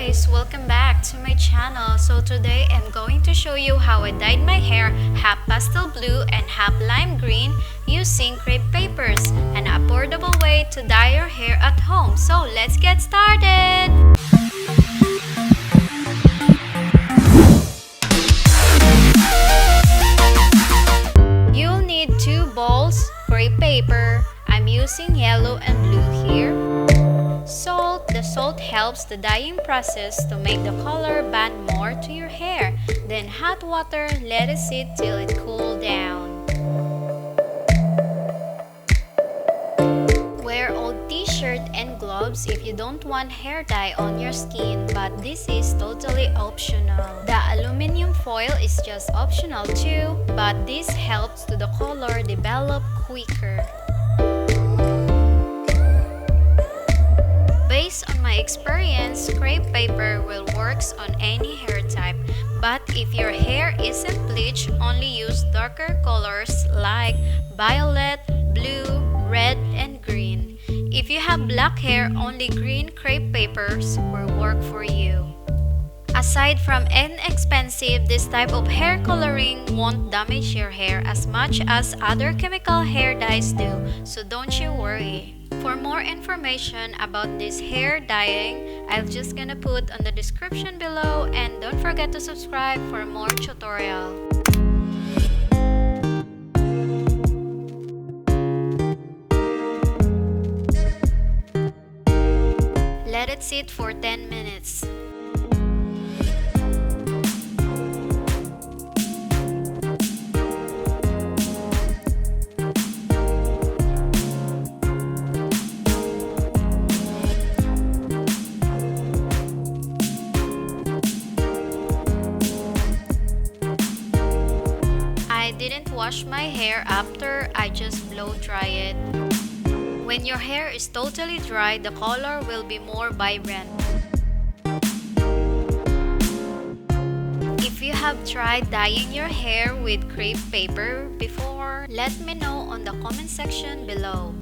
guys, welcome back to my channel. So today I'm going to show you how I dyed my hair half pastel blue and half lime green using crepe papers, an affordable way to dye your hair at home. So let's get started! You'll need 2 balls, crepe paper. I'm using yellow and blue here. Salt. The salt helps the dyeing process to make the color bond more to your hair. Then hot water, let it sit till it cools down. Wear old t-shirt and gloves if you don't want hair dye on your skin, but this is totally optional. The aluminum foil is just optional too, but this helps to the color develop quicker. Based on my experience, crepe paper will work on any hair type, but if your hair isn't bleached, only use darker colors like violet, blue, red, and green. If you have black hair, only green crepe papers will work for you. Aside from inexpensive, this type of hair coloring won't damage your hair as much as other chemical hair dyes do, so don't you worry. For more information about this hair dyeing, I'm just gonna put on the description below, and don't forget to subscribe for more tutorial. Let it sit for 10 minutes. I didn't wash my hair after, I just blow dry it. When your hair is totally dry, the color will be more vibrant. If you have tried dyeing your hair with crepe paper before, let me know on the comment section below.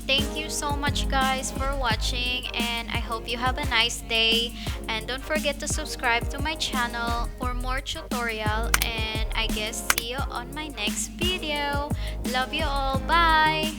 Thank you so much guys for watching, and I hope you have a nice day, and don't forget to subscribe to my channel for more tutorial, and I guess see you on my next video. Love you all. Bye.